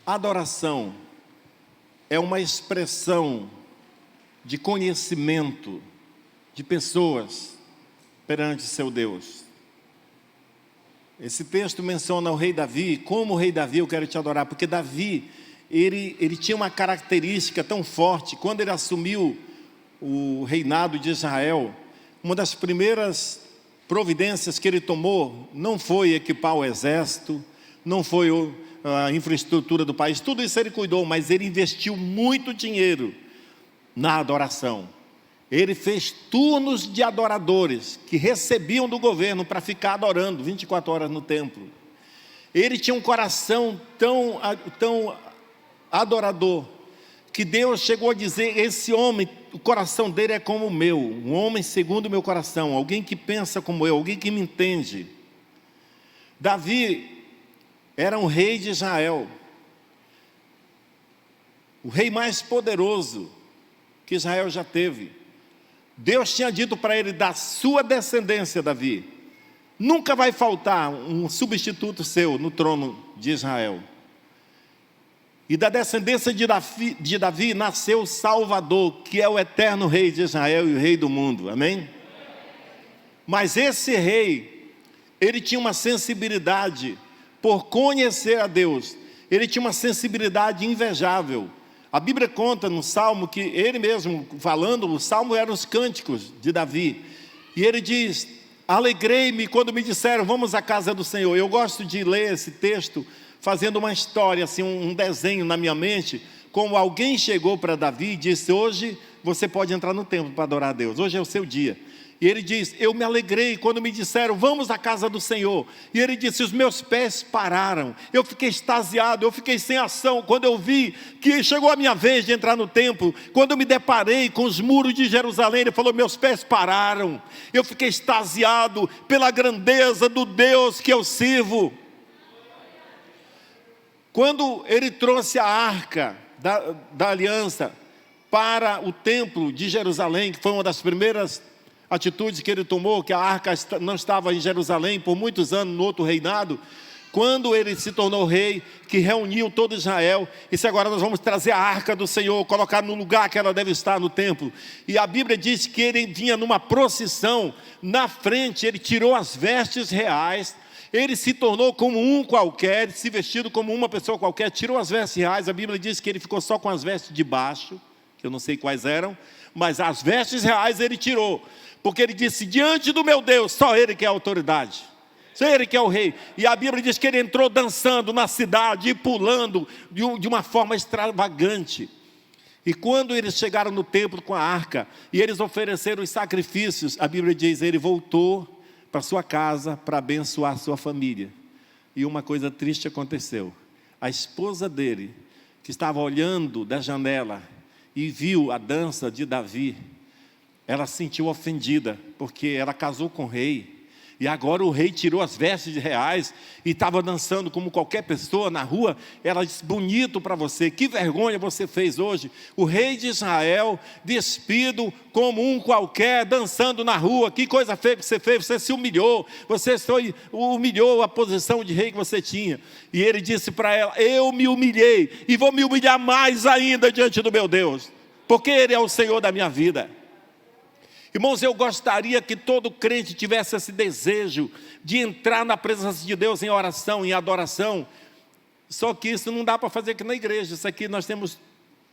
Adoração é uma expressão de conhecimento de pessoas perante seu Deus. Esse texto menciona o rei Davi. Como o rei Davi eu quero te adorar, porque Davi, ele tinha uma característica tão forte. Quando ele assumiu o reinado de Israel, uma das primeiras providências que ele tomou não foi equipar o exército, não foi a infraestrutura do país, tudo isso ele cuidou, mas ele investiu muito dinheiro na adoração. Ele fez turnos de adoradores que recebiam do governo para ficar adorando 24 horas no templo. Ele tinha um coração tão adorador, que Deus chegou a dizer: esse homem, o coração dele é como o meu, um homem segundo o meu coração, alguém que pensa como eu, alguém que me entende. Davi era um rei de Israel, o rei mais poderoso que Israel já teve. Deus tinha dito para ele: da sua descendência, Davi, nunca vai faltar um substituto seu no trono de Israel. E da descendência de Davi nasceu o Salvador, que é o eterno rei de Israel e o rei do mundo, amém? Mas esse rei, ele tinha uma sensibilidade por conhecer a Deus, ele tinha uma sensibilidade invejável. A Bíblia conta no Salmo que ele mesmo falando, o Salmo eram os cânticos de Davi. E ele diz: alegrei-me quando me disseram, vamos à casa do Senhor. Eu gosto de ler esse texto fazendo uma história, assim, um desenho na minha mente, como alguém chegou para Davi e disse: hoje você pode entrar no templo para adorar a Deus, hoje é o seu dia. E ele diz: eu me alegrei quando me disseram, vamos à casa do Senhor. E ele disse: os meus pés pararam, eu fiquei extasiado, eu fiquei sem ação, quando eu vi que chegou a minha vez de entrar no templo. Quando eu me deparei com os muros de Jerusalém, ele falou: meus pés pararam, eu fiquei extasiado pela grandeza do Deus que eu sirvo. Quando ele trouxe a arca da aliança para o templo de Jerusalém, que foi uma das primeiras atitudes que ele tomou, que a arca não estava em Jerusalém por muitos anos no outro reinado, quando ele se tornou rei, que reuniu todo Israel, e disse: agora nós vamos trazer a arca do Senhor, colocar no lugar que ela deve estar no templo. E a Bíblia diz que ele vinha numa procissão, na frente ele tirou as vestes reais, ele se tornou como um qualquer, se vestido como uma pessoa qualquer, tirou as vestes reais. A Bíblia diz que ele ficou só com as vestes de baixo, que eu não sei quais eram, mas as vestes reais ele tirou, porque ele disse: diante do meu Deus, só ele que é a autoridade, só ele que é o rei. E a Bíblia diz que ele entrou dançando na cidade e pulando de uma forma extravagante. E quando eles chegaram no templo com a arca, e eles ofereceram os sacrifícios, a Bíblia diz: ele voltou para sua casa para abençoar sua família. E uma coisa triste aconteceu. A esposa dele, que estava olhando da janela e viu a dança de Davi, ela se sentiu ofendida, porque ela casou com o rei, e agora o rei tirou as vestes reais e estava dançando como qualquer pessoa na rua. Ela disse: bonito para você, que vergonha você fez hoje, o rei de Israel despido como um qualquer, dançando na rua, que coisa feia que você fez, você se humilhou, humilhou a posição de rei que você tinha. E ele disse para ela: eu me humilhei, e vou me humilhar mais ainda diante do meu Deus, porque Ele é o Senhor da minha vida. Irmãos, eu gostaria que todo crente tivesse esse desejo de entrar na presença de Deus em oração, em adoração. Só que isso não dá para fazer aqui na igreja. Isso aqui nós temos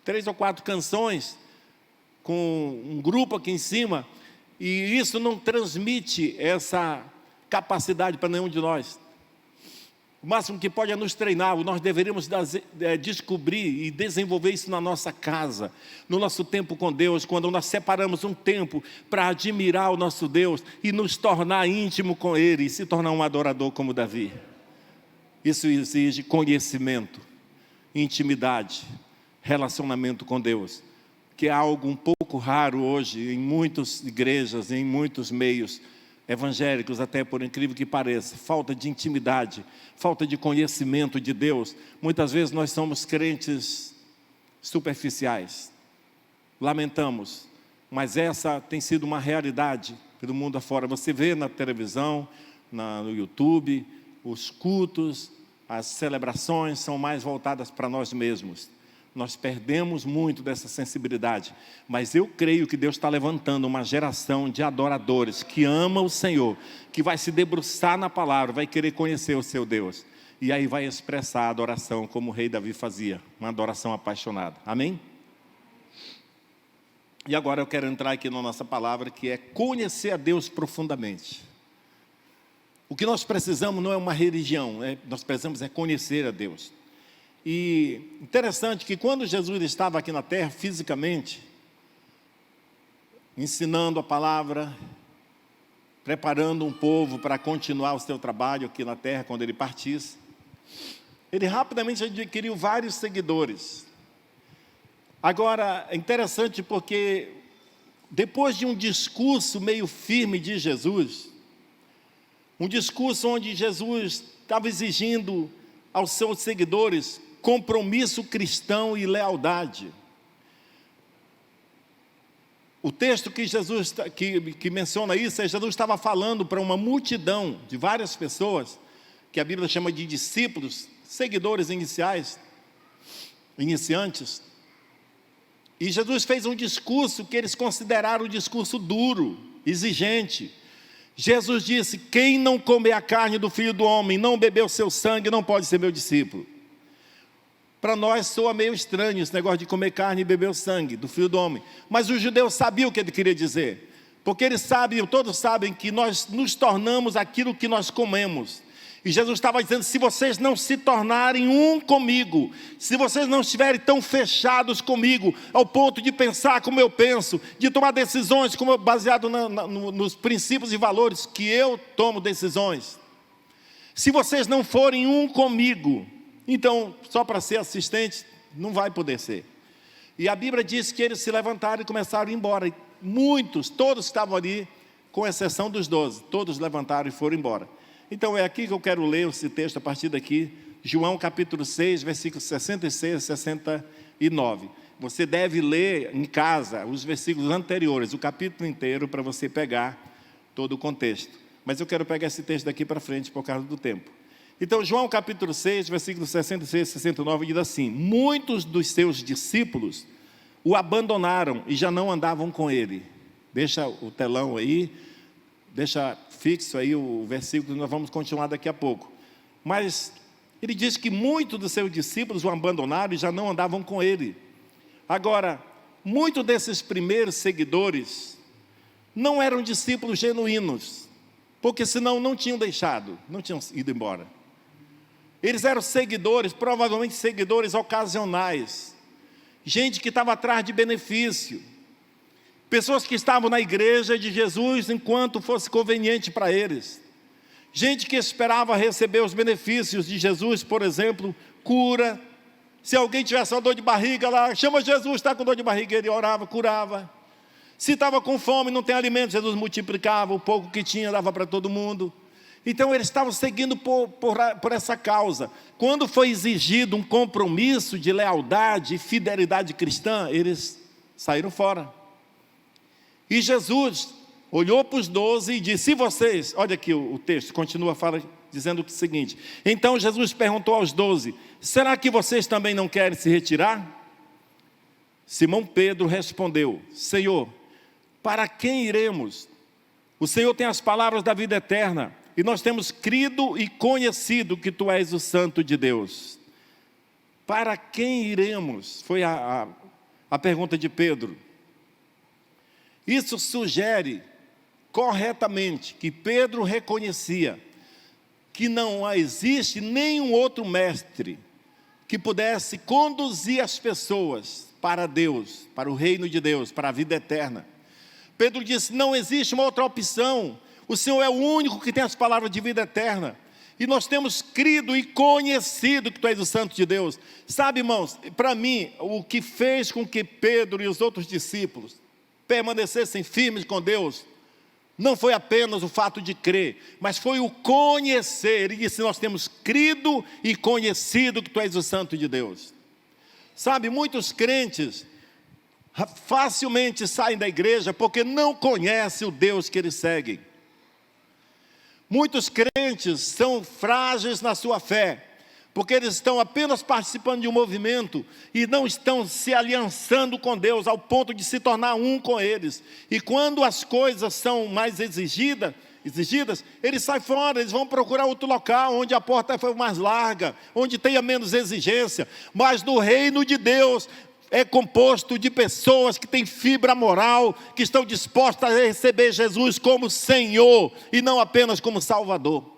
3 ou 4 canções, com um grupo aqui em cima, e isso não transmite essa capacidade para nenhum de nós. O máximo que pode é nos treinar. Nós deveríamos descobrir e desenvolver isso na nossa casa, no nosso tempo com Deus, quando nós separamos um tempo para admirar o nosso Deus e nos tornar íntimo com Ele, e se tornar um adorador como Davi. Isso exige conhecimento, intimidade, relacionamento com Deus, que é algo um pouco raro hoje em muitas igrejas, em muitos meios evangélicos, até por incrível que pareça. Falta de intimidade, falta de conhecimento de Deus. Muitas vezes nós somos crentes superficiais. Lamentamos, mas essa tem sido uma realidade pelo mundo afora. Você vê na televisão, no YouTube, os cultos, as celebrações são mais voltadas para nós mesmos. Nós perdemos muito dessa sensibilidade, mas eu creio que Deus está levantando uma geração de adoradores que ama o Senhor, que vai se debruçar na palavra, vai querer conhecer o seu Deus, e aí vai expressar a adoração como o rei Davi fazia, uma adoração apaixonada. Amém? E agora eu quero entrar aqui na nossa palavra, que é conhecer a Deus profundamente. O que nós precisamos não é uma religião, nós precisamos conhecer a Deus. E interessante que quando Jesus estava aqui na terra, fisicamente, ensinando a palavra, preparando um povo para continuar o seu trabalho aqui na terra, quando ele partisse, ele rapidamente adquiriu vários seguidores. Agora, é interessante porque, depois de um discurso meio firme de Jesus, um discurso onde Jesus estava exigindo aos seus seguidores compromisso cristão e lealdade. O texto que Jesus que menciona isso, Jesus estava falando para uma multidão de várias pessoas, que a Bíblia chama de discípulos, seguidores iniciantes. E Jesus fez um discurso que eles consideraram um discurso duro, exigente. Jesus disse: quem não comer a carne do Filho do Homem, não beber o seu sangue, não pode ser meu discípulo. Para nós soa meio estranho esse negócio de comer carne e beber o sangue do Filho do Homem. Mas os judeus sabiam o que ele queria dizer. Porque eles sabem, todos sabem que nós nos tornamos aquilo que nós comemos. E Jesus estava dizendo: se vocês não se tornarem um comigo, se vocês não estiverem tão fechados comigo, ao ponto de pensar como eu penso, de tomar decisões baseado nos princípios e valores que eu tomo decisões, se vocês não forem um comigo, então, só para ser assistente, não vai poder ser. E a Bíblia diz que eles se levantaram e começaram a ir embora. E muitos, todos estavam ali, com exceção dos 12, todos levantaram e foram embora. Então é aqui que eu quero ler esse texto, a partir daqui, João capítulo 6, versículos 66 a 69. Você deve ler em casa os versículos anteriores, o capítulo inteiro, para você pegar todo o contexto. Mas eu quero pegar esse texto daqui para frente, por causa do tempo. Então, João capítulo 6, versículos 66 e 69, diz assim: muitos dos seus discípulos o abandonaram e já não andavam com ele. Deixa o telão aí, deixa fixo aí o versículo, nós vamos continuar daqui a pouco. Mas ele diz que muitos dos seus discípulos o abandonaram e já não andavam com ele. Agora, muitos desses primeiros seguidores não eram discípulos genuínos, porque senão não tinham deixado, não tinham ido embora. Eles eram seguidores, provavelmente seguidores ocasionais, gente que estava atrás de benefício, pessoas que estavam na igreja de Jesus enquanto fosse conveniente para eles, gente que esperava receber os benefícios de Jesus, por exemplo, cura. Se alguém tivesse uma dor de barriga lá, chama Jesus, está com dor de barriga, ele orava, curava. Se estava com fome, não tem alimento, Jesus multiplicava, o pouco que tinha dava para todo mundo. Então eles estavam seguindo por essa causa. Quando foi exigido um compromisso de lealdade e fidelidade cristã, eles saíram fora. E Jesus olhou para os 12 e disse: se vocês, olha aqui o texto, continua dizendo o seguinte: então Jesus perguntou aos 12, será que vocês também não querem se retirar? Simão Pedro respondeu: Senhor, para quem iremos? O Senhor tem as palavras da vida eterna, e nós temos crido e conhecido que Tu és o Santo de Deus. Para quem iremos? Foi a pergunta de Pedro. Isso sugere corretamente que Pedro reconhecia que não existe nenhum outro mestre que pudesse conduzir as pessoas para Deus, para o reino de Deus, para a vida eterna. Pedro disse: não existe uma outra opção. O Senhor é o único que tem as palavras de vida eterna. E nós temos crido e conhecido que Tu és o Santo de Deus. Sabe, irmãos, para mim, o que fez com que Pedro e os outros discípulos permanecessem firmes com Deus, não foi apenas o fato de crer, mas foi o conhecer. Ele disse: nós temos crido e conhecido que Tu és o Santo de Deus. Sabe, muitos crentes facilmente saem da igreja porque não conhecem o Deus que eles seguem. Muitos crentes são frágeis na sua fé, porque eles estão apenas participando de um movimento e não estão se aliançando com Deus ao ponto de se tornar um com eles. E quando as coisas são mais exigidas, eles saem fora, eles vão procurar outro local, onde a porta foi mais larga, onde tenha menos exigência. Mas no reino de Deus é composto de pessoas que têm fibra moral, que estão dispostas a receber Jesus como Senhor e não apenas como Salvador.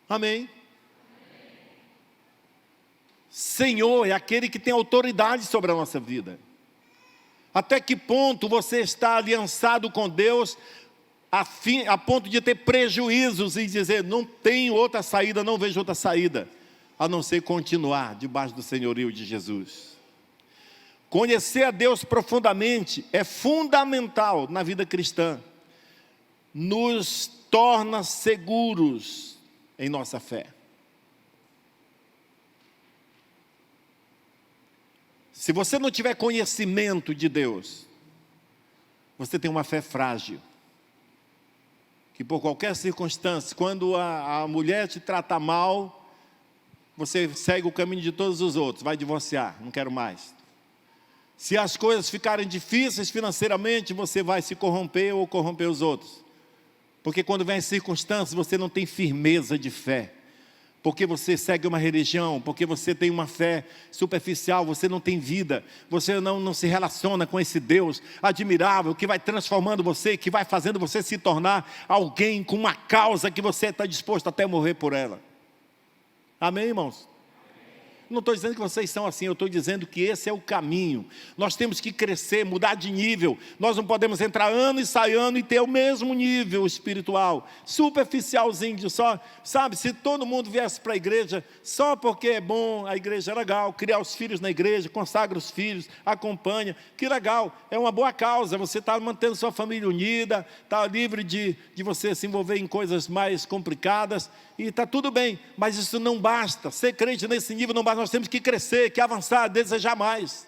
Amém? Senhor é aquele que tem autoridade sobre a nossa vida. Até que ponto você está aliançado com Deus a ponto de ter prejuízos e dizer, não tenho outra saída, não vejo outra saída, a não ser continuar debaixo do senhorio de Jesus. Conhecer a Deus profundamente é fundamental na vida cristã. Nos torna seguros em nossa fé. Se você não tiver conhecimento de Deus, você tem uma fé frágil. Que por qualquer circunstância, quando a mulher te trata mal, você segue o caminho de todos os outros, vai divorciar, não quero mais. Se as coisas ficarem difíceis financeiramente, você vai se corromper ou corromper os outros. Porque quando vem as circunstâncias, você não tem firmeza de fé. Porque você segue uma religião, porque você tem uma fé superficial, você não tem vida, você não se relaciona com esse Deus admirável, que vai transformando você, que vai fazendo você se tornar alguém com uma causa que você está disposto até morrer por ela. Amém, irmãos? Não estou dizendo que vocês são assim, eu estou dizendo que esse é o caminho. Nós temos que crescer, mudar de nível. Nós não podemos entrar ano e sair ano e ter o mesmo nível espiritual, superficialzinho, só, sabe, se todo mundo viesse para a igreja só porque é bom, a igreja é legal, criar os filhos na igreja, consagra os filhos, acompanha, que legal, é uma boa causa, você está mantendo sua família unida, está livre de você se envolver em coisas mais complicadas, e está tudo bem, mas isso não basta, ser crente nesse nível não basta, nós temos que crescer, que avançar, desejar mais.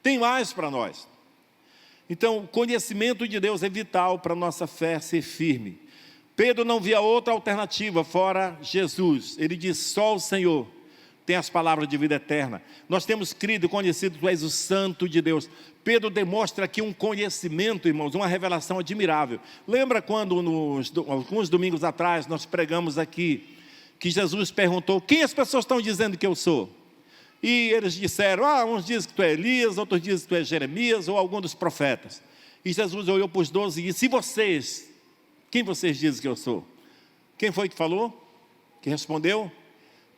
Tem mais para nós. Então, o conhecimento de Deus é vital para a nossa fé ser firme. Pedro não via outra alternativa fora Jesus. Ele diz, só o Senhor tem as palavras de vida eterna. Nós temos crido e conhecido que Tu és o Santo de Deus. Pedro demonstra aqui um conhecimento, irmãos, uma revelação admirável. Lembra quando, alguns domingos atrás, nós pregamos aqui, que Jesus perguntou, quem as pessoas estão dizendo que eu sou? E eles disseram, uns dizem que tu é Elias, outros dizem que tu é Jeremias, ou algum dos profetas. E Jesus olhou para os 12 e disse, e vocês? Quem vocês dizem que eu sou? Quem foi que falou? Que respondeu?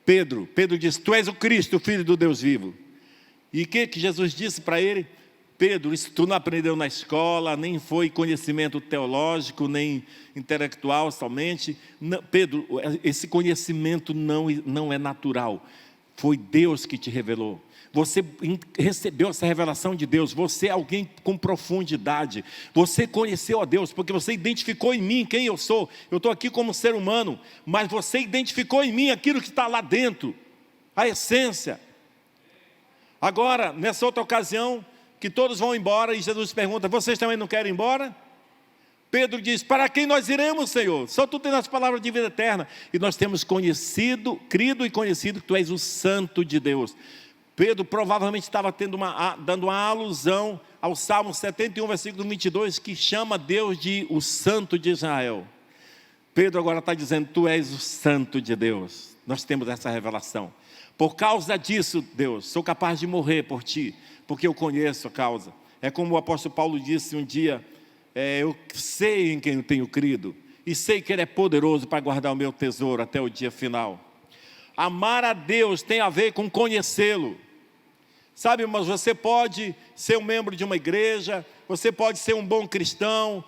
Pedro. Pedro disse, tu és o Cristo, o Filho do Deus vivo. E o que Jesus disse para ele? Pedro, isso tu não aprendeu na escola, nem foi conhecimento teológico, nem intelectual somente. Não, Pedro, esse conhecimento não é natural. Foi Deus que te revelou. Você recebeu essa revelação de Deus. Você é alguém com profundidade. Você conheceu a Deus, porque você identificou em mim quem eu sou. Eu estou aqui como ser humano, mas você identificou em mim aquilo que está lá dentro, a essência. Agora, nessa outra ocasião, que todos vão embora, e Jesus pergunta, vocês também não querem ir embora? Pedro diz, para quem nós iremos, Senhor? Só Tu tens as palavras de vida eterna. E nós temos conhecido, crido e conhecido que Tu és o Santo de Deus. Pedro provavelmente estava dando uma alusão ao Salmo 71, versículo 22, que chama Deus de o Santo de Israel. Pedro agora está dizendo, Tu és o Santo de Deus. Nós temos essa revelação. Por causa disso, Deus, sou capaz de morrer por Ti, porque eu conheço a causa. É como o apóstolo Paulo disse um dia, eu sei em quem eu tenho crido, e sei que Ele é poderoso para guardar o meu tesouro até o dia final. Amar a Deus tem a ver com conhecê-lo. Sabe, mas você pode ser um membro de uma igreja, você pode ser um bom cristão,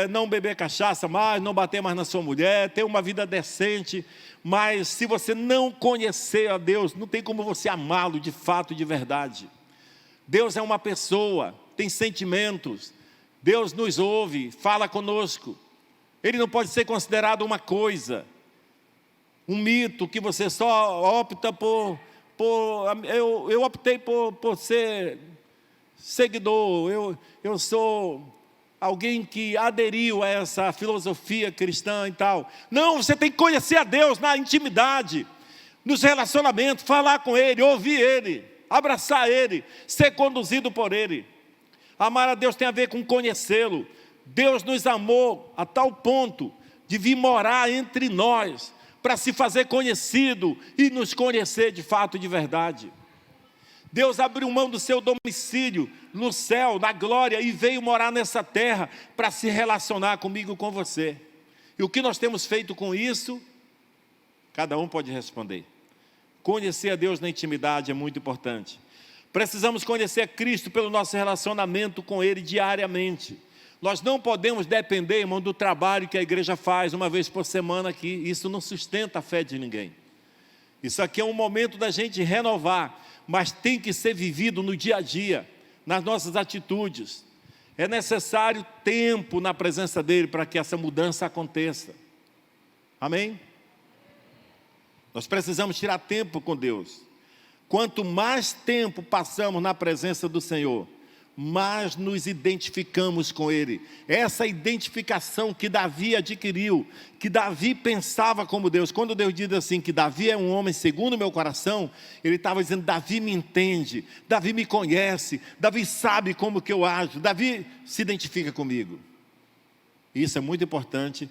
não beber cachaça mais, não bater mais na sua mulher, ter uma vida decente, mas se você não conhecer a Deus, não tem como você amá-lo de fato, de verdade. Deus é uma pessoa, tem sentimentos, Deus nos ouve, fala conosco. Ele não pode ser considerado uma coisa, um mito que você só opta eu optei por ser seguidor, eu sou alguém que aderiu a essa filosofia cristã e tal. Não, você tem que conhecer a Deus na intimidade, nos relacionamentos, falar com Ele, ouvir Ele, abraçar Ele, ser conduzido por Ele. Amar a Deus tem a ver com conhecê-lo. Deus nos amou a tal ponto de vir morar entre nós, para se fazer conhecido e nos conhecer de fato e de verdade. Deus abriu mão do seu domicílio no céu, na glória, e veio morar nessa terra para se relacionar comigo e com você. E o que nós temos feito com isso? Cada um pode responder. Conhecer a Deus na intimidade é muito importante. Precisamos conhecer a Cristo pelo nosso relacionamento com Ele diariamente. Nós não podemos depender, irmão, do trabalho que a igreja faz uma vez por semana aqui. Isso não sustenta a fé de ninguém. Isso aqui é um momento da gente renovar, mas tem que ser vivido no dia a dia, nas nossas atitudes. É necessário tempo na presença dEle para que essa mudança aconteça. Amém? Nós precisamos tirar tempo com Deus. Quanto mais tempo passamos na presença do Senhor, mais nos identificamos com Ele. Essa identificação que Davi adquiriu, que Davi pensava como Deus. Quando Deus diz assim, que Davi é um homem segundo o meu coração, Ele estava dizendo, Davi me entende, Davi me conhece, Davi sabe como que eu ajo, Davi se identifica comigo. Isso é muito importante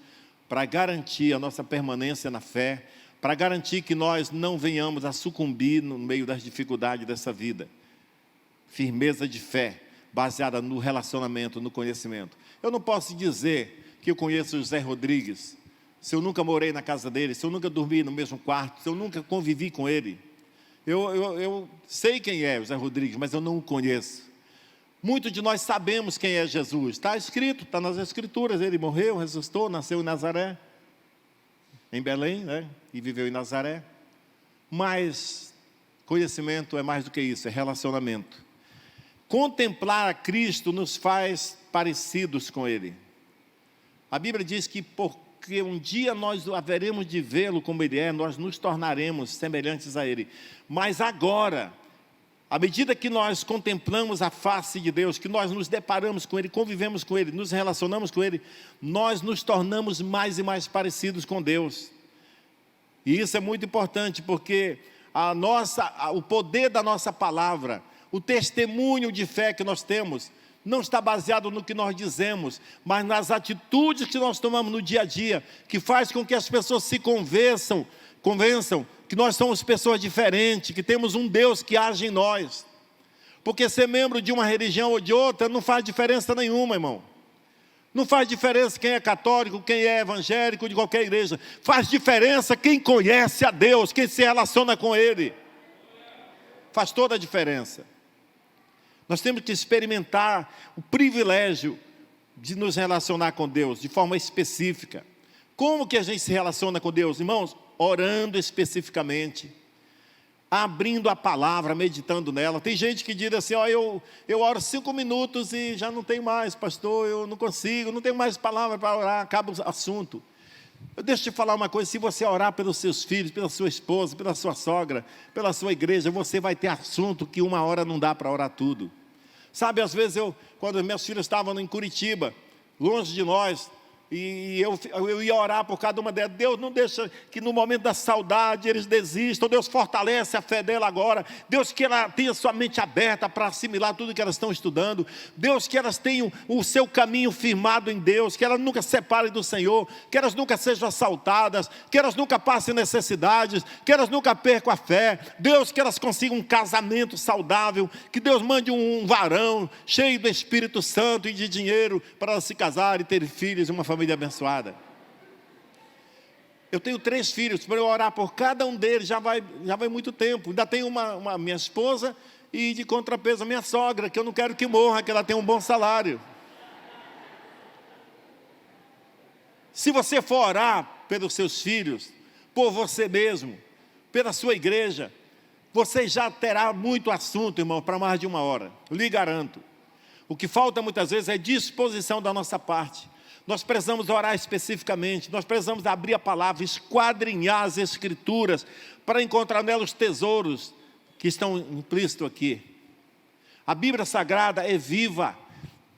para garantir a nossa permanência na fé, para garantir que nós não venhamos a sucumbir no meio das dificuldades dessa vida. Firmeza de fé, baseada no relacionamento, no conhecimento. Eu não posso dizer que eu conheço o José Rodrigues, se eu nunca morei na casa dele, se eu nunca dormi no mesmo quarto, se eu nunca convivi com ele. Eu sei quem é o José Rodrigues, mas eu não o conheço. Muitos de nós sabemos quem é Jesus. Está escrito, está nas Escrituras. Ele morreu, ressuscitou, nasceu em Nazaré, em Belém, né? E viveu em Nazaré. Mas conhecimento é mais do que isso, é relacionamento. Contemplar a Cristo nos faz parecidos com Ele. A Bíblia diz que porque um dia nós haveremos de vê-lo como Ele é, nós nos tornaremos semelhantes a Ele. Mas agora, à medida que nós contemplamos a face de Deus, que nós nos deparamos com Ele, convivemos com Ele, nos relacionamos com Ele, nós nos tornamos mais e mais parecidos com Deus. E isso é muito importante, porque o poder da nossa palavra, o testemunho de fé que nós temos, não está baseado no que nós dizemos, mas nas atitudes que nós tomamos no dia a dia, que faz com que as pessoas se convençam que nós somos pessoas diferentes, que temos um Deus que age em nós. Porque ser membro de uma religião ou de outra não faz diferença nenhuma, irmão. Não faz diferença quem é católico, quem é evangélico, de qualquer igreja. Faz diferença quem conhece a Deus, quem se relaciona com Ele. Faz toda a diferença. Nós temos que experimentar o privilégio de nos relacionar com Deus de forma específica. Como que a gente se relaciona com Deus, irmãos? Orando especificamente, abrindo a palavra, meditando nela. Tem gente que diz assim, eu oro 5 minutos e já não tenho mais, pastor, eu não consigo, não tenho mais palavra para orar, acaba o assunto. Deixa eu te falar uma coisa, se você orar pelos seus filhos, pela sua esposa, pela sua sogra, pela sua igreja, você vai ter assunto que 1 hora não dá para orar tudo. Sabe, às vezes quando meus filhos estavam em Curitiba, longe de nós, e eu ia orar por cada uma delas. Deus não deixa que no momento da saudade eles desistam. Deus fortalece a fé dela agora. Deus que ela tenha sua mente aberta para assimilar tudo que elas estão estudando. Deus que elas tenham o seu caminho firmado em Deus, que elas nunca se separem do Senhor, que elas nunca sejam assaltadas, que elas nunca passem necessidades, que elas nunca percam a fé. Deus que elas consigam um casamento saudável, que Deus mande um varão cheio do Espírito Santo e de dinheiro para elas se casarem e ter filhos e uma família abençoada. Eu tenho 3 filhos, para eu orar por cada um deles já vai muito tempo. Ainda tenho uma minha esposa e de contrapeso a minha sogra, que eu não quero que morra, que ela tenha um bom salário. Se você for orar pelos seus filhos, por você mesmo, pela sua igreja, você já terá muito assunto, irmão, para mais de 1 hora, eu lhe garanto. O que falta muitas vezes é disposição da nossa parte. Nós precisamos orar especificamente, nós precisamos abrir a palavra, esquadrinhar as Escrituras, para encontrar nelas os tesouros que estão implícitos aqui. A Bíblia Sagrada é viva,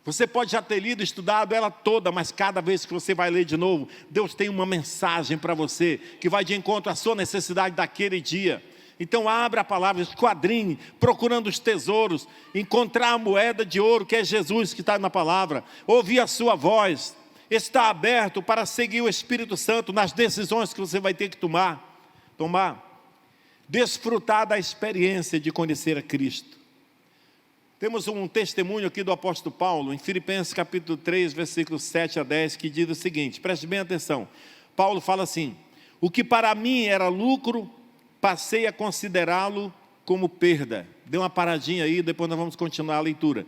Você pode já ter lido, estudado ela toda, mas cada vez que você vai ler de novo, Deus tem uma mensagem para você, que vai de encontro à sua necessidade daquele dia. Então abra a palavra, esquadrinhe, procurando os tesouros, encontrar a moeda de ouro, que é Jesus que está na palavra, ouvir a sua voz, estar aberto para seguir o Espírito Santo nas decisões que você vai ter que tomar. Desfrutar da experiência de conhecer a Cristo. Temos um testemunho aqui do apóstolo Paulo, em Filipenses capítulo 3, versículos 7 a 10, que diz o seguinte, preste bem atenção. Paulo fala assim: o que para mim era lucro, passei a considerá-lo como perda. Dê uma paradinha aí, depois nós vamos continuar a leitura.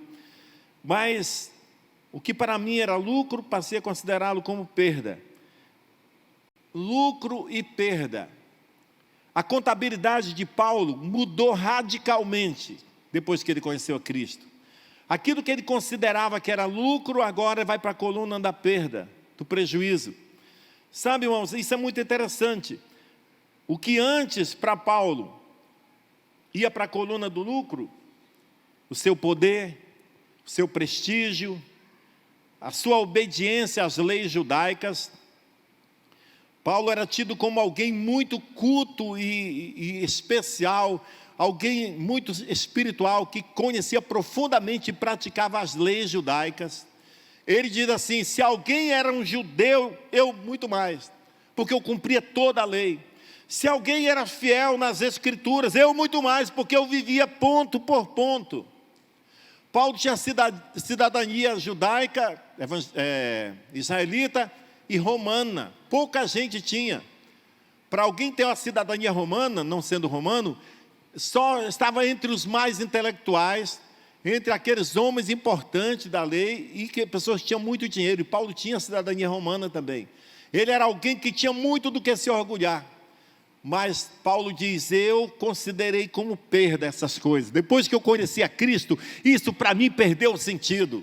Mas o que para mim era lucro, passei a considerá-lo como perda. Lucro e perda. A contabilidade de Paulo mudou radicalmente depois que ele conheceu a Cristo. Aquilo que ele considerava que era lucro, agora vai para a coluna da perda, do prejuízo. Sabe, irmãos, isso é muito interessante. O que antes para Paulo ia para a coluna do lucro, o seu poder, o seu prestígio, a sua obediência às leis judaicas. Paulo era tido como alguém muito culto e especial, alguém muito espiritual, que conhecia profundamente e praticava as leis judaicas. Ele diz assim: se alguém era um judeu, eu muito mais, porque eu cumpria toda a lei. Se alguém era fiel nas escrituras, eu muito mais, porque eu vivia ponto por ponto. Paulo tinha cidadania judaica, israelita e romana. Pouca gente tinha. Para alguém ter uma cidadania romana, não sendo romano, só estava entre os mais intelectuais, entre aqueles homens importantes da lei, e que pessoas tinham muito dinheiro. E Paulo tinha cidadania romana também. Ele era alguém que tinha muito do que se orgulhar. Mas Paulo diz: eu considerei como perda essas coisas. Depois que eu conheci a Cristo, isso para mim perdeu o sentido.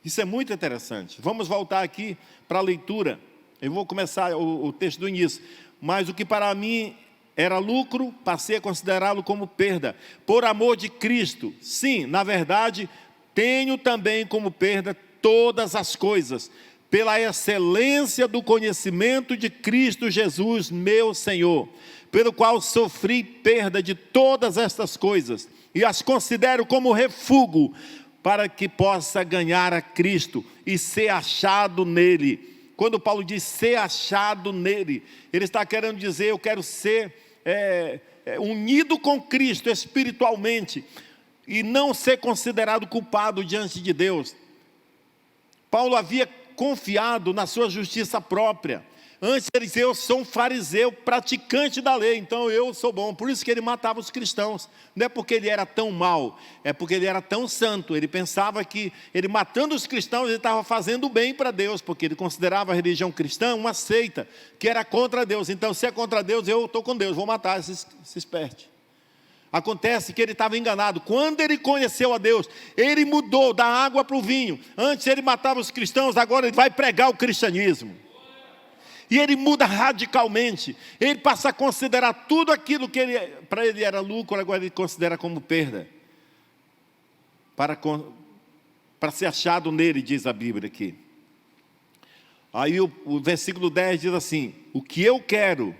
Isso é muito interessante. Vamos voltar aqui para a leitura. Eu vou começar o texto do início. Mas o que para mim era lucro, passei a considerá-lo como perda, por amor de Cristo. Sim, na verdade, tenho também como perda todas as coisas, pela excelência do conhecimento de Cristo Jesus, meu Senhor, pelo qual sofri perda de todas estas coisas, e as considero como refúgio, para que possa ganhar a Cristo e ser achado nele. Quando Paulo diz ser achado nele, ele está querendo dizer: eu quero ser unido com Cristo espiritualmente, e não ser considerado culpado diante de Deus. Paulo havia confiado na sua justiça própria. Antes ele dizia: eu sou um fariseu praticante da lei, então eu sou bom. Por isso que ele matava os cristãos. Não é porque ele era tão mau, é porque ele era tão santo. Ele pensava que ele matando os cristãos, ele estava fazendo bem para Deus, porque ele considerava a religião cristã uma seita, que era contra Deus. Então, se é contra Deus, eu estou com Deus, vou matar esses pertes. Acontece que ele estava enganado. Quando ele conheceu a Deus, ele mudou da água para o vinho. Antes ele matava os cristãos, agora ele vai pregar o cristianismo. E ele muda radicalmente. Ele passa a considerar tudo aquilo que para ele era lucro, agora ele considera como perda. Para ser achado nele, diz a Bíblia aqui. Aí o versículo 10 diz assim: o que eu quero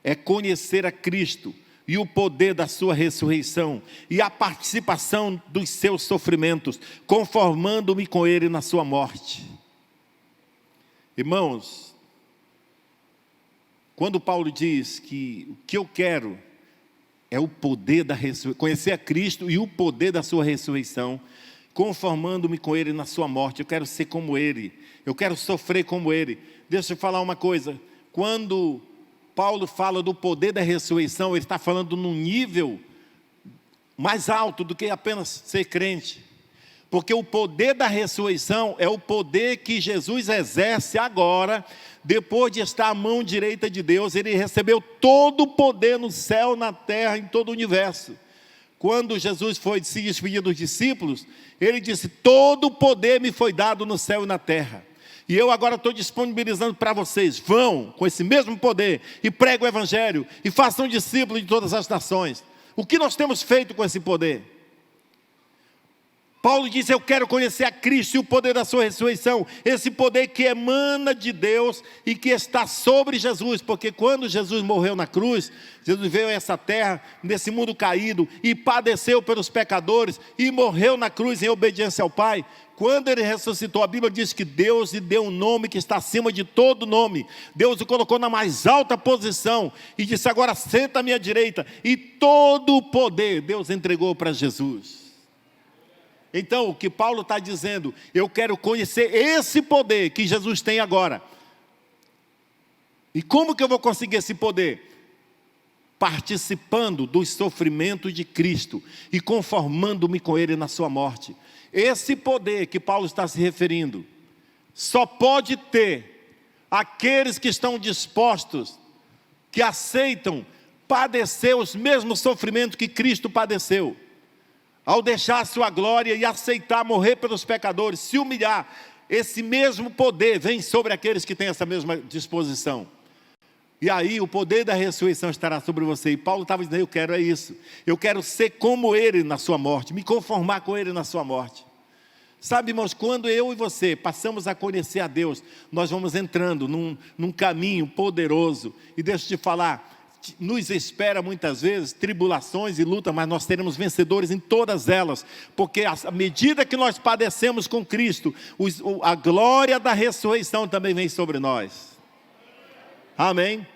é conhecer a Cristo e o poder da sua ressurreição e a participação dos seus sofrimentos, conformando-me com ele na sua morte. Irmãos, quando Paulo diz que o que eu quero é o poder da ressurreição, conhecer a Cristo e o poder da sua ressurreição, conformando-me com ele na sua morte, eu quero ser como ele, eu quero sofrer como ele. Deixa eu falar uma coisa: quando Paulo fala do poder da ressurreição, ele está falando num nível mais alto do que apenas ser crente. Porque o poder da ressurreição é o poder que Jesus exerce agora, depois de estar à mão direita de Deus. Ele recebeu todo o poder no céu, na terra, em todo o universo. Quando Jesus foi se despedir dos discípulos, ele disse: todo o poder me foi dado no céu e na terra. E eu agora estou disponibilizando para vocês. Vão com esse mesmo poder e preguem o evangelho e façam discípulos de todas as nações. O que nós temos feito com esse poder? Paulo diz, eu quero conhecer a Cristo e o poder da sua ressurreição, esse poder que emana de Deus e que está sobre Jesus, porque quando Jesus morreu na cruz, Jesus veio a essa terra, nesse mundo caído, e padeceu pelos pecadores, e morreu na cruz em obediência ao Pai. Quando ele ressuscitou, a Bíblia diz que Deus lhe deu um nome que está acima de todo nome. Deus o colocou na mais alta posição, e disse, agora senta à minha direita, e todo o poder Deus entregou para Jesus. Então, o que Paulo está dizendo, eu quero conhecer esse poder que Jesus tem agora. E como que eu vou conseguir esse poder? Participando dos sofrimentos de Cristo e conformando-me com Ele na sua morte. Esse poder que Paulo está se referindo, só pode ter aqueles que estão dispostos, que aceitam padecer os mesmos sofrimentos que Cristo padeceu. Ao deixar a sua glória e aceitar morrer pelos pecadores, se humilhar, esse mesmo poder vem sobre aqueles que têm essa mesma disposição. E aí o poder da ressurreição estará sobre você. E Paulo estava dizendo, eu quero é isso. Eu quero ser como Ele na sua morte, me conformar com Ele na sua morte. Sabe, irmãos, quando eu e você passamos a conhecer a Deus, nós vamos entrando num caminho poderoso. E deixa eu te falar, nos espera muitas vezes tribulações e luta, mas nós seremos vencedores em todas elas, porque à medida que nós padecemos com Cristo, a glória da ressurreição também vem sobre nós. Amém?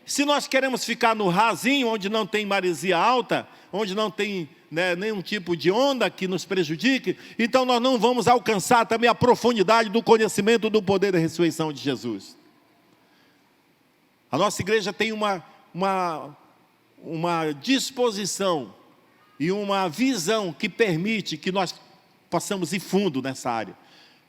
Se nós queremos ficar no rasinho, onde não tem maresia alta, onde não tem nenhum tipo de onda que nos prejudique, então nós não vamos alcançar também a profundidade do conhecimento do poder da ressurreição de Jesus. A nossa igreja tem uma disposição e uma visão que permite que nós possamos ir fundo nessa área,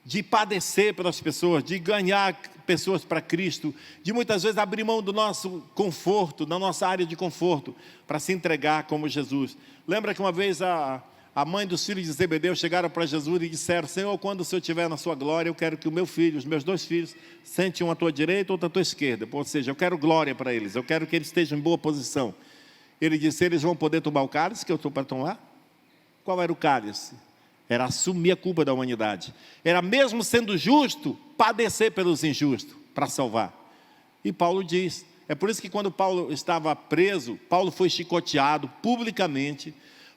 de padecer pelas pessoas, de ganhar pessoas para Cristo, de muitas vezes abrir mão do nosso conforto, da nossa área de conforto, para se entregar como Jesus. Lembra que uma vez a mãe dos filhos de Zebedeu chegaram para Jesus e disseram, Senhor, quando o Senhor estiver na sua glória, eu quero que o meu filho, os meus 2 filhos, sentem um à tua direita e outro à tua esquerda. Ou seja, eu quero glória para eles, eu quero que eles estejam em boa posição. Ele disse, eles vão poder tomar o cálice que eu estou para tomar? Qual era o cálice? Era assumir a culpa da humanidade. Era mesmo sendo justo, padecer pelos injustos, para salvar. E Paulo diz, é por isso que quando Paulo estava preso, Paulo foi chicoteado publicamente,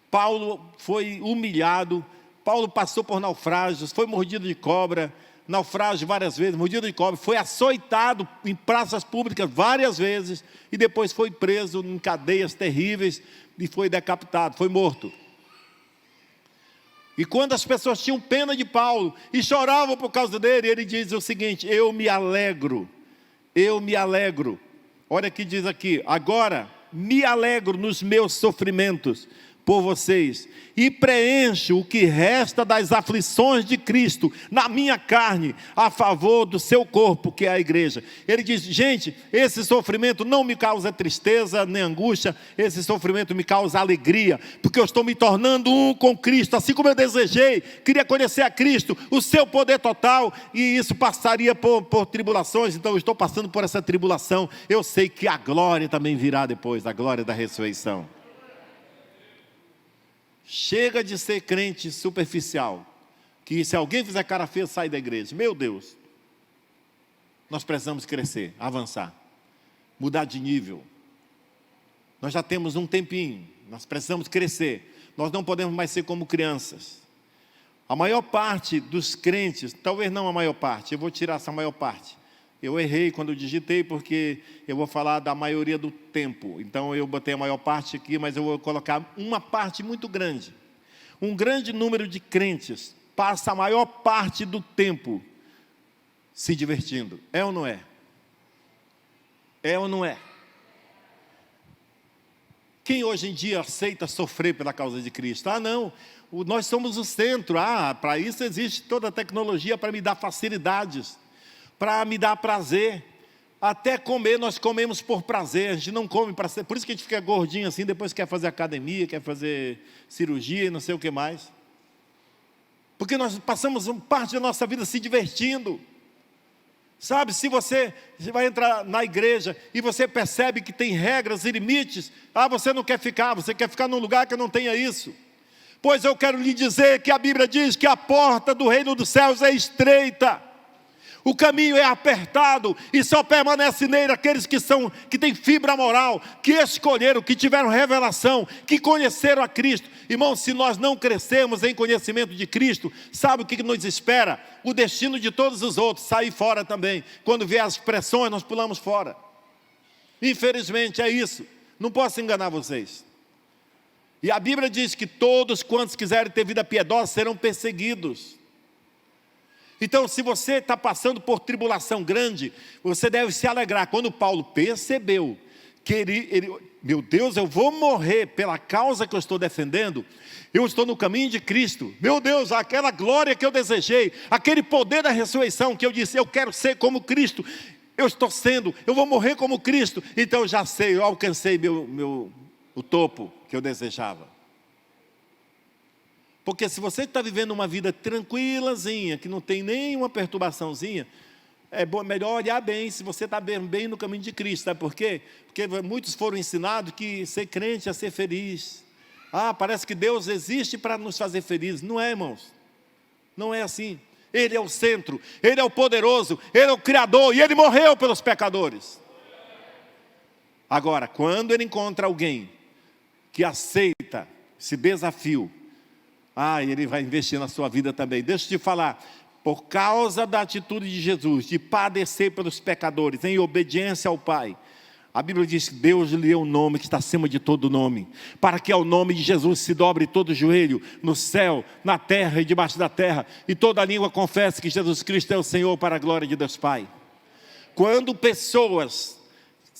Paulo foi humilhado, Paulo passou por naufrágios, foi mordido de cobra, naufrágio várias vezes, mordido de cobra, foi açoitado em praças públicas várias vezes, e depois foi preso em cadeias terríveis, e foi decapitado, foi morto. E quando as pessoas tinham pena de Paulo, e choravam por causa dele, ele diz o seguinte, eu me alegro, olha o que diz aqui, agora me alegro nos meus sofrimentos, por vocês, e preencho o que resta das aflições de Cristo na minha carne, a favor do seu corpo, que é a igreja. Ele diz, gente, esse sofrimento não me causa tristeza, nem angústia, esse sofrimento me causa alegria, porque eu estou me tornando um com Cristo, assim como eu desejei, queria conhecer a Cristo, o seu poder total, e isso passaria por tribulações, então eu estou passando por essa tribulação, eu sei que a glória também virá depois, a glória da ressurreição. Chega de ser crente superficial, que se alguém fizer cara feia, sai da igreja. Meu Deus, nós precisamos crescer, avançar, mudar de nível. Nós já temos um tempinho, nós precisamos crescer. Nós não podemos mais ser como crianças. A maior parte dos crentes, talvez não a maior parte, eu vou tirar essa maior parte. Eu errei quando eu digitei, porque eu vou falar da maioria do tempo. Então eu botei a maior parte aqui, mas eu vou colocar uma parte muito grande. Um grande número de crentes passa a maior parte do tempo se divertindo. É ou não é? É ou não é? Quem hoje em dia aceita sofrer pela causa de Cristo? Ah, não, nós somos o centro. Ah, para isso existe toda a tecnologia para me dar facilidades, para me dar prazer. Até comer, nós comemos por prazer, a gente não come para ser. Por isso que a gente fica gordinho assim, depois quer fazer academia, quer fazer cirurgia e não sei o que mais. Porque nós passamos parte da nossa vida se divertindo. Sabe, se você vai entrar na igreja e você percebe que tem regras e limites, você não quer ficar, você quer ficar num lugar que não tenha isso. Pois eu quero lhe dizer que a Bíblia diz que a porta do reino dos céus é estreita, o caminho é apertado, e só permanece nele aqueles que têm fibra moral, que escolheram, que tiveram revelação, que conheceram a Cristo. Irmão, se nós não crescermos em conhecimento de Cristo, sabe o que nos espera? O destino de todos os outros, sair fora também. Quando vier as pressões, nós pulamos fora. Infelizmente é isso, não posso enganar vocês. E a Bíblia diz que todos quantos quiserem ter vida piedosa serão perseguidos. Então, se você está passando por tribulação grande, você deve se alegrar. Quando Paulo percebeu que meu Deus, eu vou morrer pela causa que eu estou defendendo, eu estou no caminho de Cristo. Meu Deus, aquela glória que eu desejei, aquele poder da ressurreição que eu disse, eu quero ser como Cristo, eu estou sendo, eu vou morrer como Cristo. Então, eu já sei, eu alcancei o topo que eu desejava. Porque se você está vivendo uma vida tranquilazinha, que não tem nenhuma perturbaçãozinha, é melhor olhar bem se você está bem no caminho de Cristo. Sabe por quê? Porque muitos foram ensinados que ser crente é ser feliz. Parece que Deus existe para nos fazer felizes. Não é, irmãos. Não é assim. Ele é o centro, Ele é o poderoso, Ele é o Criador, e Ele morreu pelos pecadores. Agora, quando Ele encontra alguém que aceita esse desafio, Ele vai investir na sua vida também. Deixa eu te falar, por causa da atitude de Jesus, de padecer pelos pecadores, em obediência ao Pai, a Bíblia diz que Deus lhe deu um nome que está acima de todo nome, para que ao nome de Jesus se dobre todo o joelho, no céu, na terra e debaixo da terra, e toda língua confesse que Jesus Cristo é o Senhor, para a glória de Deus Pai. Quando pessoas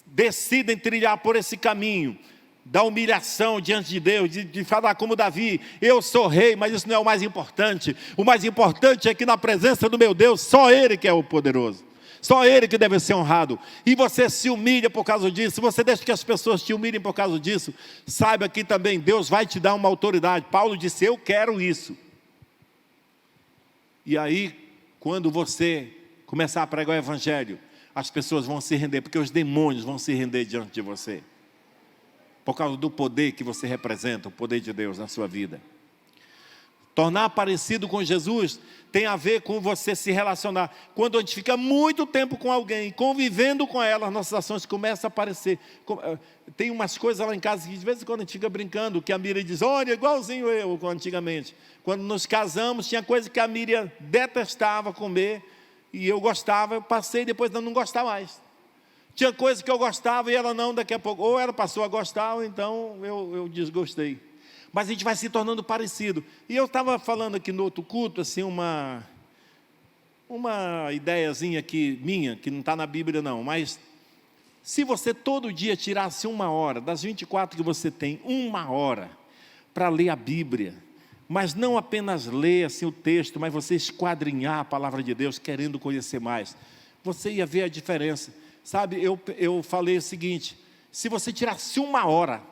decidem trilhar por esse caminho da humilhação diante de Deus, de falar como Davi, eu sou rei, mas isso não é o mais importante. O mais importante é que na presença do meu Deus, só Ele que é o poderoso, só Ele que deve ser honrado. E você se humilha por causa disso, você deixa que as pessoas te humilhem por causa disso, saiba que também Deus vai te dar uma autoridade. Paulo disse, eu quero isso. E aí, quando você começar a pregar o Evangelho, as pessoas vão se render, porque os demônios vão se render diante de você, por causa do poder que você representa, o poder de Deus na sua vida. Tornar parecido com Jesus tem a ver com você se relacionar. Quando a gente fica muito tempo com alguém, convivendo com ela, as nossas ações começam a aparecer. Tem umas coisas lá em casa que de vez em quando a gente fica brincando, que a Miriam diz, olha, igualzinho eu antigamente. Quando nos casamos, tinha coisa que a Miriam detestava comer, e eu gostava, eu passei depois não gostar mais. Tinha coisa que eu gostava e ela não, daqui a pouco, ou ela passou a gostar, ou então eu desgostei. Mas a gente vai se tornando parecido. E eu estava falando aqui no outro culto, assim, uma ideiazinha aqui minha, que não está na Bíblia não, mas se você todo dia tirasse 1 hora, das 24 que você tem, 1 hora, para ler a Bíblia, mas não apenas ler assim, o texto, mas você esquadrinhar a palavra de Deus, querendo conhecer mais, você ia ver a diferença. Sabe, eu falei o seguinte, se você tirasse 1 hora,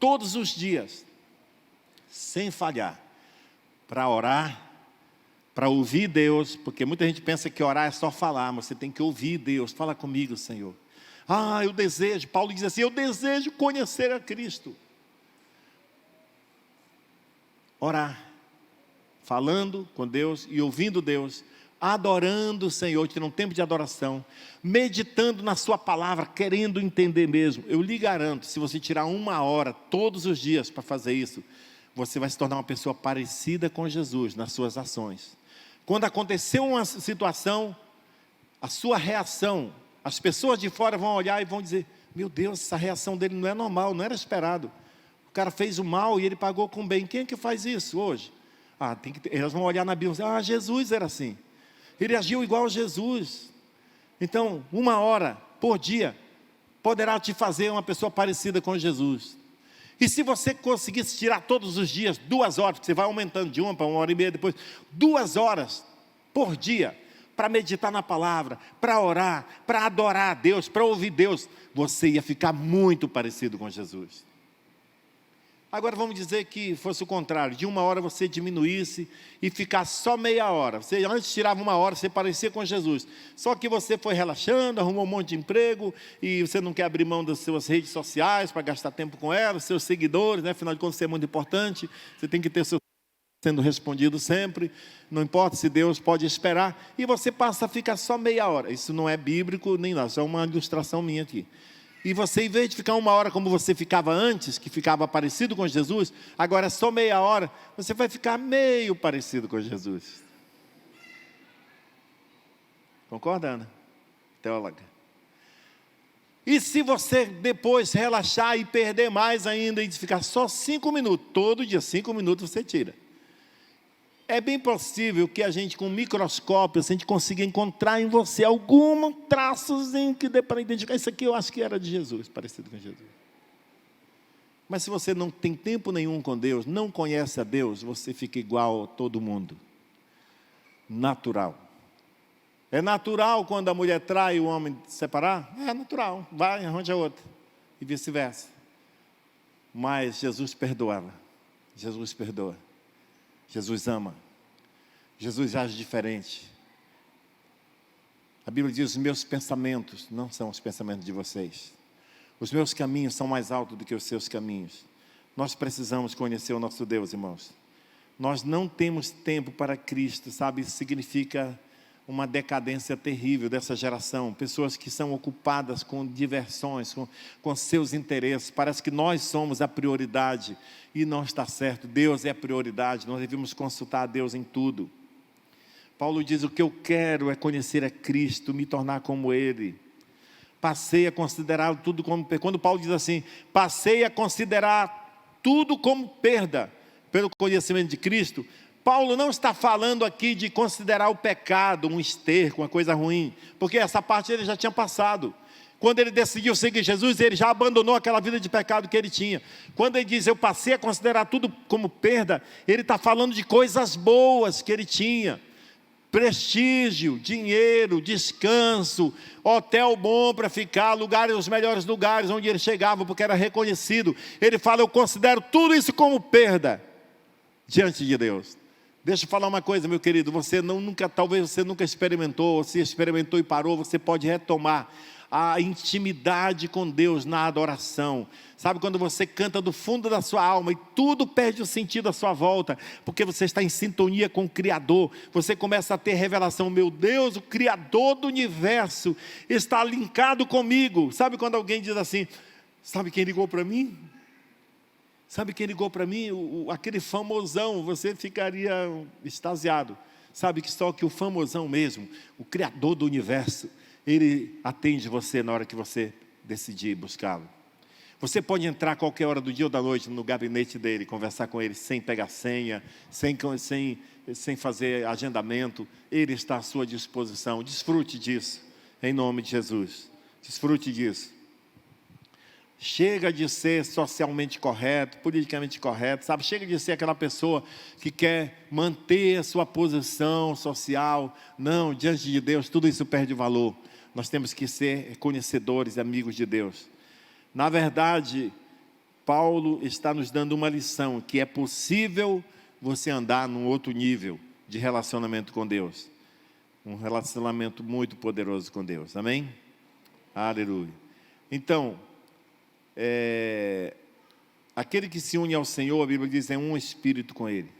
todos os dias, sem falhar, para orar, para ouvir Deus, porque muita gente pensa que orar é só falar, mas você tem que ouvir Deus. Fala comigo, Senhor. Eu desejo, Paulo diz assim, eu desejo conhecer a Cristo. Orar, falando com Deus e ouvindo Deus, adorando o Senhor, tendo um tempo de adoração, meditando na sua palavra, querendo entender mesmo. Eu lhe garanto, se você tirar 1 hora todos os dias para fazer isso, você vai se tornar uma pessoa parecida com Jesus nas suas ações. Quando aconteceu uma situação, a sua reação, as pessoas de fora vão olhar e vão dizer, meu Deus, essa reação dele não é normal, não era esperado. O cara fez o mal e ele pagou com o bem. Quem é que faz isso hoje? Elas vão olhar na Bíblia, Jesus era assim. Ele agiu igual a Jesus. Então, 1 hora por dia poderá te fazer uma pessoa parecida com Jesus. E se você conseguisse tirar todos os dias 2 horas, porque você vai aumentando de 1 para 1h30 depois, 2 horas por dia, para meditar na palavra, para orar, para adorar a Deus, para ouvir Deus, você ia ficar muito parecido com Jesus. Agora vamos dizer que fosse o contrário, de 1 hora você diminuísse e ficasse só meia hora. Você antes tirava 1 hora, você parecia com Jesus. Só que você foi relaxando, arrumou um monte de emprego e você não quer abrir mão das suas redes sociais para gastar tempo com elas, seus seguidores, né? Afinal de contas, você é muito importante, você tem que ter seu sendo respondido sempre, não importa se Deus pode esperar, e você passa a ficar só meia hora. Isso não é bíblico nem nada, isso é uma ilustração minha aqui. E você, em vez de ficar 1 hora como você ficava antes, que ficava parecido com Jesus, agora é só meia hora, você vai ficar meio parecido com Jesus. Concorda, Ana? Teóloga. E se você depois relaxar e perder mais ainda, e ficar só 5 minutos, todo dia 5 minutos você tira. É bem possível que a gente, com um microscópio, a gente consiga encontrar em você algum traçozinho que dê para identificar. Isso aqui eu acho que era de Jesus, parecido com Jesus. Mas se você não tem tempo nenhum com Deus, não conhece a Deus, você fica igual a todo mundo. Natural. É natural quando a mulher trai o homem separar? É natural, vai, arranja outra. E vice-versa. Mas Jesus perdoava. Jesus perdoa. Jesus ama. Jesus age diferente. A Bíblia diz: os meus pensamentos não são os pensamentos de vocês. Os meus caminhos são mais altos do que os seus caminhos. Nós precisamos conhecer o nosso Deus, irmãos. Nós não temos tempo para Cristo, sabe? Isso significa uma decadência terrível dessa geração. Pessoas que são ocupadas com diversões, com seus interesses. Parece que nós somos a prioridade. E não está certo. Deus é a prioridade. Nós devemos consultar a Deus em tudo. Paulo diz: o que eu quero é conhecer a Cristo, me tornar como Ele. Passei a considerar tudo como... Quando Paulo diz assim, passei a considerar tudo como perda pelo conhecimento de Cristo, Paulo não está falando aqui de considerar o pecado um esterco, uma coisa ruim, porque essa parte ele já tinha passado. Quando ele decidiu seguir Jesus, ele já abandonou aquela vida de pecado que ele tinha. Quando ele diz, eu passei a considerar tudo como perda, ele está falando de coisas boas que ele tinha. Prestígio, dinheiro, descanso, hotel bom para ficar, lugares, os melhores lugares onde ele chegava, porque era reconhecido. Ele fala, eu considero tudo isso como perda diante de Deus. Deixa eu falar uma coisa, meu querido, talvez você nunca experimentou, ou se experimentou e parou, você pode retomar a intimidade com Deus na adoração. Sabe quando você canta do fundo da sua alma e tudo perde o sentido à sua volta, porque você está em sintonia com o Criador, você começa a ter revelação, meu Deus, o Criador do universo está linkado comigo. Sabe quando alguém diz assim, sabe quem ligou para mim? Sabe quem ligou para mim? Aquele famosão, você ficaria extasiado. Sabe que só que o famosão mesmo, o Criador do universo, ele atende você na hora que você decidir buscá-lo. Você pode entrar a qualquer hora do dia ou da noite no gabinete dele, conversar com ele sem pegar senha, sem fazer agendamento. Ele está à sua disposição. Desfrute disso, em nome de Jesus. Desfrute disso. Chega de ser socialmente correto, politicamente correto, sabe? Chega de ser aquela pessoa que quer manter a sua posição social. Não, diante de Deus, tudo isso perde valor. Nós temos que ser conhecedores e amigos de Deus. Na verdade, Paulo está nos dando uma lição, que é possível você andar num outro nível de relacionamento com Deus. Um relacionamento muito poderoso com Deus, amém? Aleluia. Então, aquele que se une ao Senhor, a Bíblia diz, é um espírito com Ele.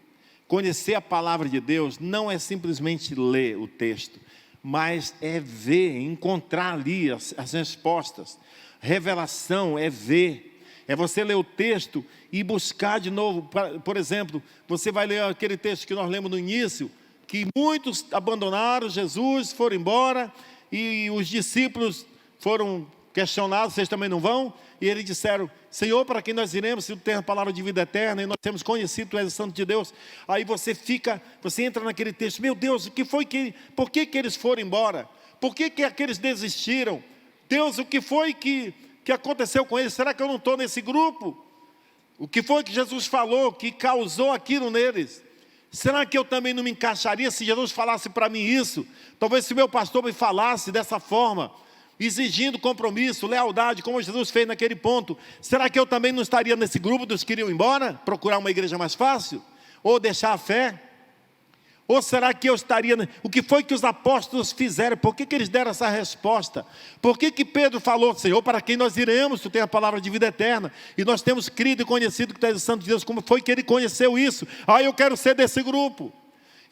Conhecer a palavra de Deus não é simplesmente ler o texto, mas é ver, encontrar ali as respostas. Revelação é ver, é você ler o texto e buscar de novo. Por exemplo, você vai ler aquele texto que nós lemos no início, que muitos abandonaram Jesus, foram embora, e os discípulos foram questionados, vocês também não vão? E eles disseram, Senhor, para quem nós iremos, se tu tens a palavra de vida eterna, e nós temos conhecido, tu és o Santo de Deus. Aí você entra naquele texto, meu Deus, por que eles foram embora? Por que aqueles desistiram? Deus, o que foi que aconteceu com eles? Será que eu não estou nesse grupo? O que foi que Jesus falou, que causou aquilo neles? Será que eu também não me encaixaria se Jesus falasse para mim isso? Talvez se meu pastor me falasse dessa forma. exigindo compromisso, lealdade, como Jesus fez naquele ponto, será que eu também não estaria nesse grupo dos que iriam embora? Procurar uma igreja mais fácil? Ou deixar a fé? Ou será que eu estaria... O que foi que os apóstolos fizeram? Por que eles deram essa resposta? Por que Pedro falou, Senhor, para quem nós iremos? Tu tem a palavra de vida eterna. E nós temos crido e conhecido que tu és o Santo de Deus. Como foi que ele conheceu isso? Eu quero ser desse grupo.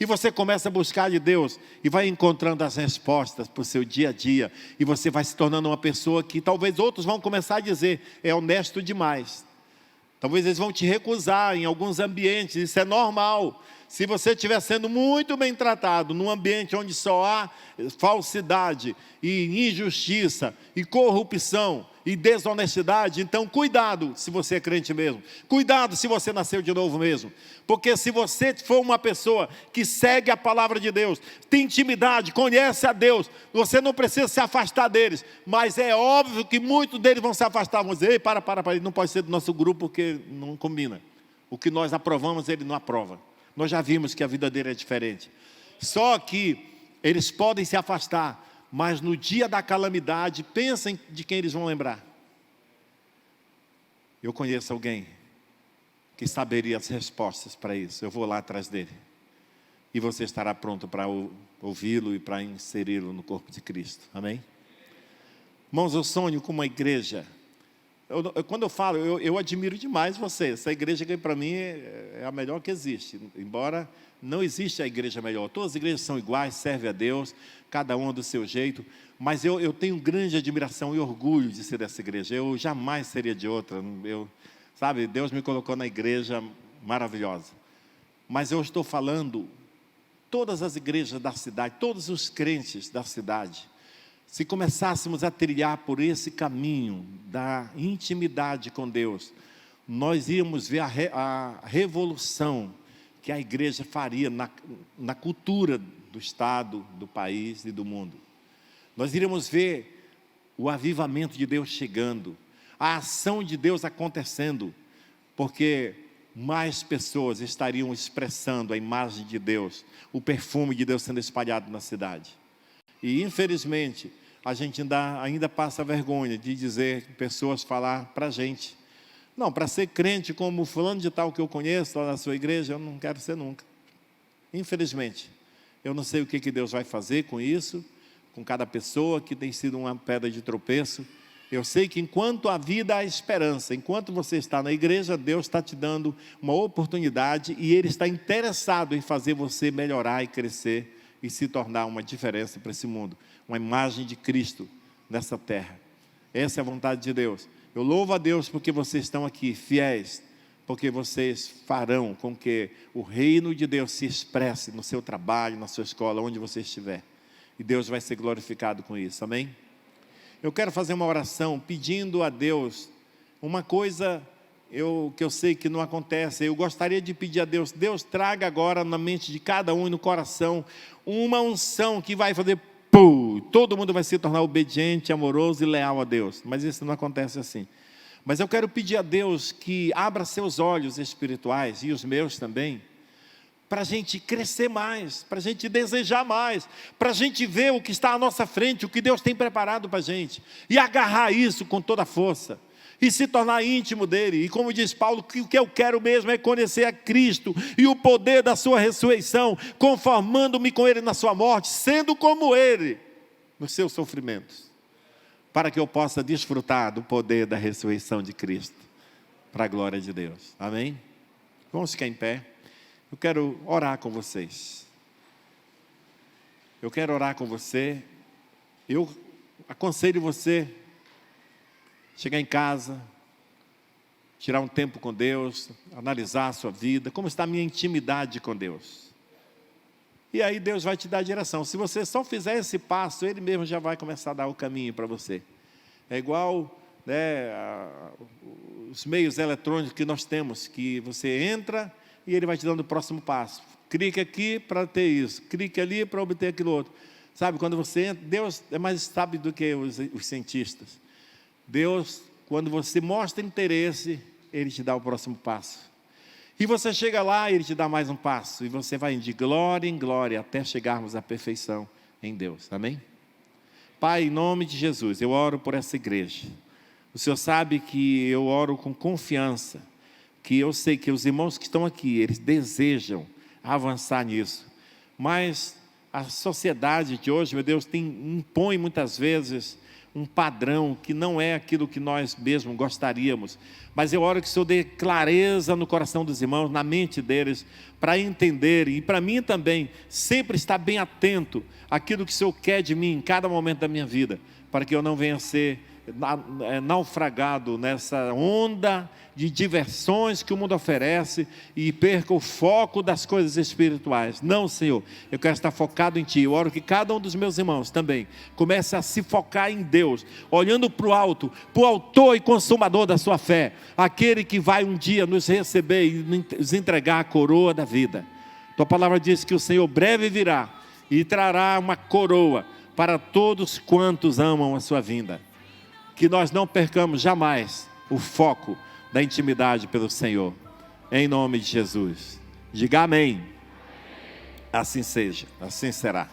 E você começa a buscar de Deus e vai encontrando as respostas para o seu dia a dia. E você vai se tornando uma pessoa que talvez outros vão começar a dizer, é honesto demais. Talvez eles vão te recusar em alguns ambientes, isso é normal. Se você estiver sendo muito bem tratado num ambiente onde só há falsidade e injustiça e corrupção e desonestidade, então cuidado se você é crente mesmo. Cuidado se você nasceu de novo mesmo. Porque se você for uma pessoa que segue a palavra de Deus, tem intimidade, conhece a Deus, você não precisa se afastar deles. Mas é óbvio que muitos deles vão se afastar, vão dizer, ei, para, ele não pode ser do nosso grupo porque não combina. O que nós aprovamos, ele não aprova. Nós já vimos que a vida dele é diferente. Só que eles podem se afastar, mas no dia da calamidade, pensem de quem eles vão lembrar. Eu conheço alguém que saberia as respostas para isso. Eu vou lá atrás dele. E você estará pronto para ouvi-lo e para inseri-lo no corpo de Cristo. Amém? Irmãos, eu sonho com uma igreja. Quando eu falo, eu admiro demais você. Essa igreja que para mim é a melhor que existe. Embora não exista a igreja melhor. Todas as igrejas são iguais, servem a Deus, cada uma do seu jeito. Mas eu tenho grande admiração e orgulho de ser dessa igreja. Eu jamais seria de outra. Sabe, Deus me colocou na igreja maravilhosa. Mas eu estou falando, todas as igrejas da cidade, todos os crentes da cidade, se começássemos a trilhar por esse caminho da intimidade com Deus, nós íamos ver a revolução que a igreja faria na cultura do Estado, do país e do mundo. Nós iríamos ver o avivamento de Deus chegando, a ação de Deus acontecendo, porque mais pessoas estariam expressando a imagem de Deus, o perfume de Deus sendo espalhado na cidade. E infelizmente, a gente ainda passa vergonha de dizer, pessoas falar para a gente, não, para ser crente como fulano de tal que eu conheço lá na sua igreja, eu não quero ser nunca. Infelizmente, eu não sei o que Deus vai fazer com isso, com cada pessoa que tem sido uma pedra de tropeço. Eu sei que enquanto a vida há esperança, enquanto você está na igreja, Deus está te dando uma oportunidade e Ele está interessado em fazer você melhorar e crescer e se tornar uma diferença para esse mundo, uma imagem de Cristo nessa terra. Essa é a vontade de Deus. Eu louvo a Deus porque vocês estão aqui fiéis, porque vocês farão com que o reino de Deus se expresse no seu trabalho, na sua escola, onde você estiver. E Deus vai ser glorificado com isso, amém? Eu quero fazer uma oração pedindo a Deus uma coisa que eu sei que não acontece. Eu gostaria de pedir a Deus, Deus traga agora na mente de cada um e no coração uma unção que vai fazer todo mundo vai se tornar obediente, amoroso e leal a Deus. Mas isso não acontece assim. Mas eu quero pedir a Deus que abra seus olhos espirituais e os meus também, para a gente crescer mais, para a gente desejar mais, para a gente ver o que está à nossa frente, o que Deus tem preparado para a gente, e agarrar isso com toda a força, e se tornar íntimo dele. E como diz Paulo, que o que eu quero mesmo é conhecer a Cristo, e o poder da sua ressurreição, conformando-me com ele na sua morte, sendo como ele nos seus sofrimentos, para que eu possa desfrutar do poder da ressurreição de Cristo, para a glória de Deus, amém? Vamos ficar em pé. Eu quero orar com vocês. Eu quero orar com você. Eu aconselho você chegar em casa, tirar um tempo com Deus, analisar a sua vida, como está a minha intimidade com Deus. E aí Deus vai te dar a direção. Se você só fizer esse passo, Ele mesmo já vai começar a dar o caminho para você. É igual, né, os meios eletrônicos que nós temos, que você entra e Ele vai te dando o próximo passo. Clique aqui para ter isso, clique ali para obter aquilo outro. Sabe, quando você entra, Deus é mais sábio do que os cientistas. Deus, quando você mostra interesse, Ele te dá o próximo passo. E você chega lá, Ele te dá mais um passo. E você vai de glória em glória, até chegarmos à perfeição em Deus. Amém? Pai, em nome de Jesus, eu oro por essa igreja. O Senhor sabe que eu oro com confiança, que eu sei que os irmãos que estão aqui, eles desejam avançar nisso. Mas a sociedade de hoje, meu Deus, impõe muitas vezes um padrão que não é aquilo que nós mesmos gostaríamos. Mas eu oro que o Senhor dê clareza no coração dos irmãos, na mente deles, para entenderem, e para mim também, sempre estar bem atento àquilo que o Senhor quer de mim em cada momento da minha vida, para que eu não venha a ser naufragado nessa onda de diversões que o mundo oferece e perca o foco das coisas espirituais. Não, Senhor, eu quero estar focado em Ti. Eu oro que cada um dos meus irmãos também comece a se focar em Deus, olhando para o alto, para o autor e consumador da sua fé, aquele que vai um dia nos receber e nos entregar a coroa da vida. Tua palavra diz que o Senhor breve virá e trará uma coroa para todos quantos amam a sua vinda. Que nós não percamos jamais o foco da intimidade pelo Senhor, em nome de Jesus. Diga amém. Assim seja, assim será.